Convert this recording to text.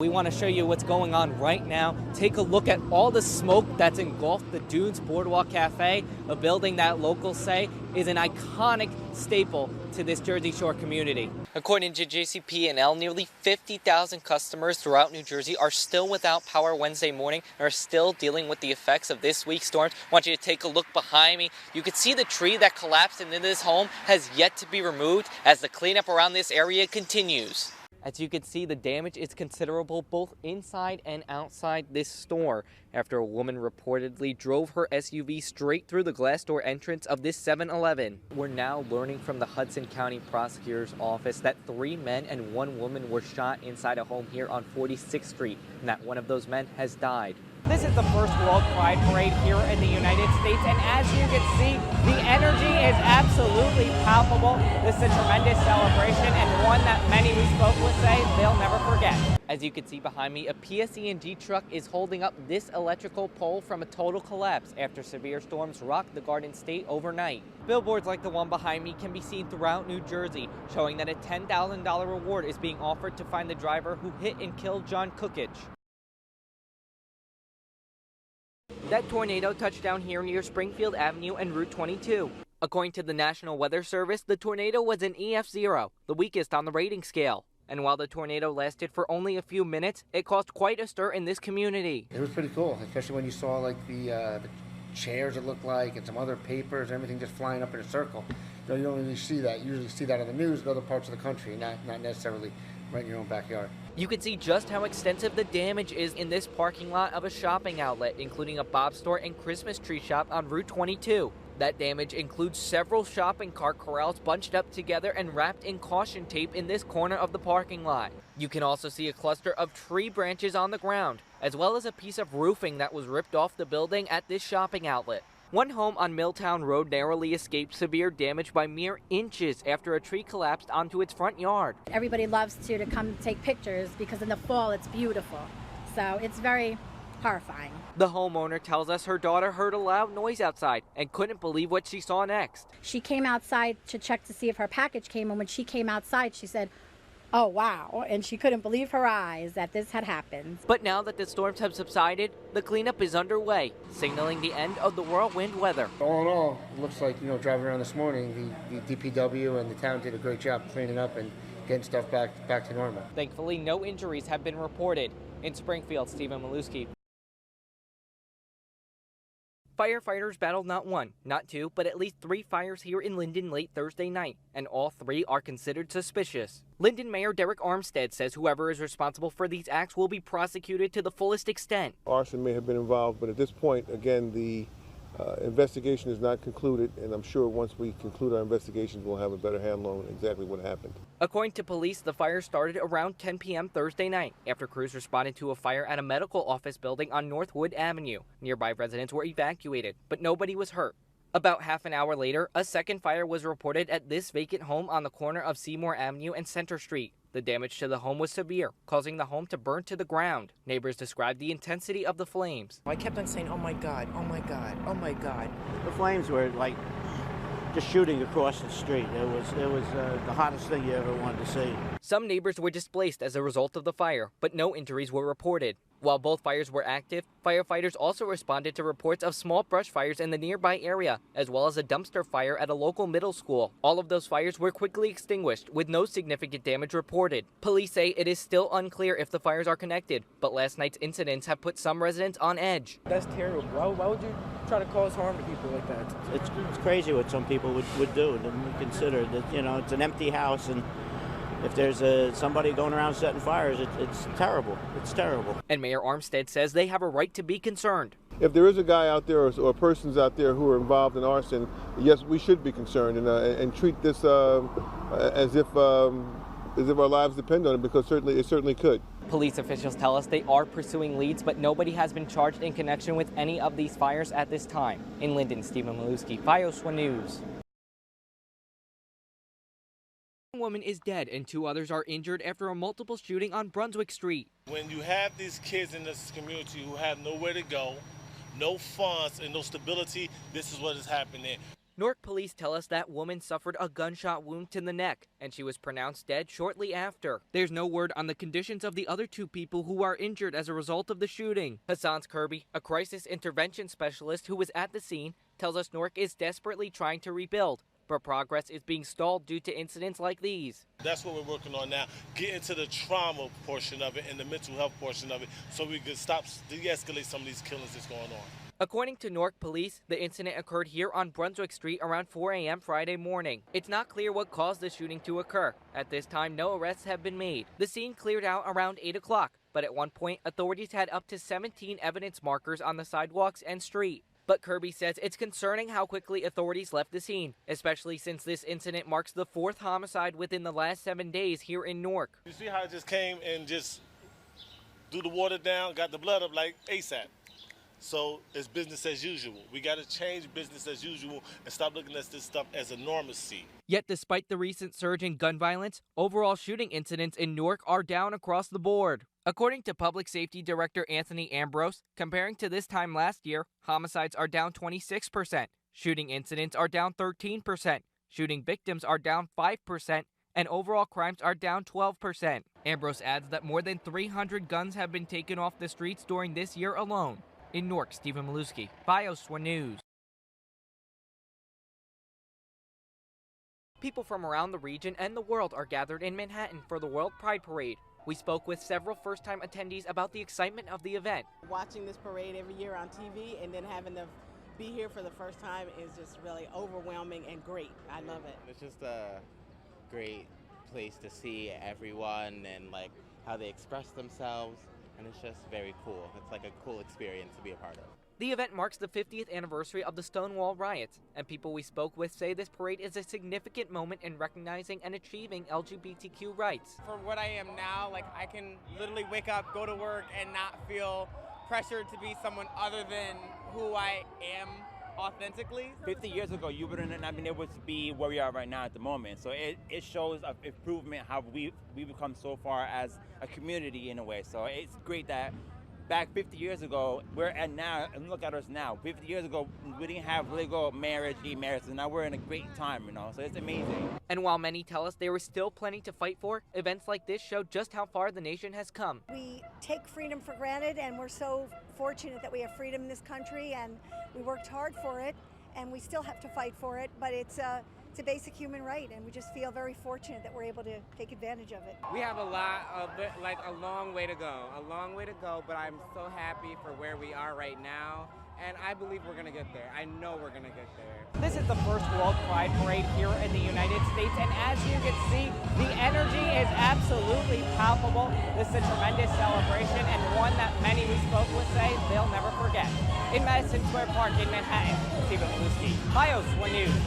We want to show you what's going on right now. Take a look at all the smoke that's engulfed the Dunes Boardwalk Cafe, a building that locals say is an iconic staple to this Jersey Shore community. According to JCP&L, nearly 50,000 customers throughout New Jersey are still without power Wednesday morning and are still dealing with the effects of this week's storms. I want you to take a look behind me. You can see the tree that collapsed into this home has yet to be removed as the cleanup around this area continues. As you can see, the damage is considerable both inside and outside this store after a woman reportedly drove her SUV straight through the glass door entrance of this 7-Eleven. We're now learning from the Hudson County Prosecutor's Office that 3 men and 1 woman were shot inside a home here on 46th Street, and that one of those men has died. This is the first World Pride Parade here in the United States, and as you can see, the energy is absolutely palpable. This is a tremendous celebration, and one that many we spoke with say they'll never forget. As you can see behind me, a PSE&G truck is holding up this electrical pole from a total collapse after severe storms rocked the Garden State overnight. Billboards like the one behind me can be seen throughout New Jersey, showing that a $10,000 reward is being offered to find the driver who hit and killed John Cookage. That tornado touched down here near Springfield Avenue and Route 22. According to the National Weather Service, the tornado was an EF0, the weakest on the rating scale. And while the tornado lasted for only a few minutes, it caused quite a stir in this community. It was pretty cool, especially when you saw like the chairs it looked like and some other papers and everything just flying up in a circle. You don't really see that. You usually see that on the news in other parts of the country, not necessarily right in your own backyard. You can see just how extensive the damage is in this parking lot of a shopping outlet, including a Bob store and Christmas tree shop on Route 22. That damage includes several shopping cart corrals bunched up together and wrapped in caution tape in this corner of the parking lot. You can also see a cluster of tree branches on the ground, as well as a piece of roofing that was ripped off the building at this shopping outlet. One home on Milltown Road narrowly escaped severe damage by mere inches after a tree collapsed onto its front yard. Everybody loves to come take pictures because in the fall it's beautiful. So it's very horrifying. The homeowner tells us her daughter heard a loud noise outside and couldn't believe what she saw next. She came outside to check to see if her package came, and when she came outside she said, "Oh wow," and she couldn't believe her eyes that this had happened. But now that the storms have subsided, the cleanup is underway, signaling the end of the whirlwind weather. All in all, it looks like, driving around this morning, the DPW and the town did a great job cleaning up and getting stuff back to normal. Thankfully, no injuries have been reported. In Springfield, Stephen Milewski. Firefighters battled not 1, not 2, but at least 3 fires here in Linden late Thursday night, and all 3 are considered suspicious. Linden Mayor Derek Armstead says whoever is responsible for these acts will be prosecuted to the fullest extent. Arson may have been involved, but at this point, again, the investigation is not concluded, and I'm sure once we conclude our investigations, we'll have a better handle on exactly what happened. According to police, the fire started around 10 p.m. Thursday night after crews responded to a fire at a medical office building on Northwood Avenue. Nearby residents were evacuated, but nobody was hurt. About half an hour later, a second fire was reported at this vacant home on the corner of Seymour Avenue and Center Street. The damage to the home was severe, causing the home to burn to the ground. Neighbors described the intensity of the flames. I kept on saying, "Oh my God, oh my God, oh my God." The flames were like just shooting across the street. It was the hottest thing you ever wanted to see. Some neighbors were displaced as a result of the fire, but no injuries were reported. While both fires were active, firefighters also responded to reports of small brush fires in the nearby area, as well as a dumpster fire at a local middle school. All of those fires were quickly extinguished, with no significant damage reported. Police say it is still unclear if the fires are connected, but last night's incidents have put some residents on edge. That's terrible. Why would you try to cause harm to people like that? It's crazy what some people would do. And consider that, it's an empty house, and if there's somebody going around setting fires, it's terrible. It's terrible. And Mayor Armstead says they have a right to be concerned. If there is a guy out there or persons out there who are involved in arson, yes, we should be concerned and treat this as if our lives depend on it, because it certainly could. Police officials tell us they are pursuing leads, but nobody has been charged in connection with any of these fires at this time. In Linden, Stephen Milewski, FiOS 1 News. One woman is dead and 2 others are injured after a multiple shooting on Brunswick Street. When you have these kids in this community who have nowhere to go, no funds and no stability, this is what is happening. Newark police tell us that woman suffered a gunshot wound to the neck, and she was pronounced dead shortly after. There's no word on the conditions of the other 2 people who are injured as a result of the shooting. HASSANS KIRBY, a crisis intervention specialist who was at the scene, tells us Newark is desperately trying to rebuild, but progress is being stalled due to incidents like these. That's what we're working on now, get into the trauma portion of it and the mental health portion of it so we can stop, de-escalate some of these killings that's going on. According to Newark police, the incident occurred here on Brunswick Street around 4 a.m. Friday morning. It's not clear what caused the shooting to occur. At this time, no arrests have been made. The scene cleared out around 8 o'clock, but at one point, authorities had up to 17 evidence markers on the sidewalks and street. But Kirby says it's concerning how quickly authorities left the scene, especially since this incident marks the 4th homicide within the last 7 days here in Newark. You see how it just came and just threw the water down, got the blood up like ASAP. So it's business as usual. We got to change business as usual and stop looking at this stuff as a normalcy. Yet despite the recent surge in gun violence, overall shooting incidents in Newark are down across the board. According to Public Safety Director Anthony Ambrose, comparing to this time last year, homicides are down 26%, shooting incidents are down 13%, shooting victims are down 5%, and overall crimes are down 12%. Ambrose adds that more than 300 guns have been taken off the streets during this year alone. In Newark, Stephen Milewski, BIOS 1 News. People from around the region and the world are gathered in Manhattan for the World Pride Parade. We spoke with several first-time attendees about the excitement of the event. Watching this parade every year on TV and then having to be here for the first time is just really overwhelming and great. I love it. It's just a great place to see everyone and like how they express themselves. And it's just very cool. It's like a cool experience to be a part of. The event marks the 50th anniversary of the Stonewall riots, and people we spoke with say this parade is a significant moment in recognizing and achieving LGBTQ rights. For what I am now, like I can literally wake up, go to work, and not feel pressured to be someone other than who I am authentically. 50 years ago, you wouldn't have been able to be where we are right now at the moment. So it shows an improvement how we've become so far as a community in a way. So it's great that back 50 years ago, we're at now, and look at us now. 50 years ago, we didn't have legal marriage, gay marriage, and now we're in a great time, you know, so it's amazing. And while many tell us there is still plenty to fight for, events like this show just how far the nation has come. We take freedom for granted, and we're so fortunate that we have freedom in this country, and we worked hard for it, and we still have to fight for it, but it's a basic human right, and we just feel very fortunate that we're able to take advantage of it. We have a lot of it, like a long way to go, but I'm so happy for where we are right now, and I believe we're gonna get there. I know we're gonna get there. This is the first World Pride Parade here in the United States, and as you can see, the energy is absolutely palpable. This is a tremendous celebration, and one that many we spoke with say they'll never forget. In Madison Square Park in Manhattan, Stephen Milewski, BIOS 1 News.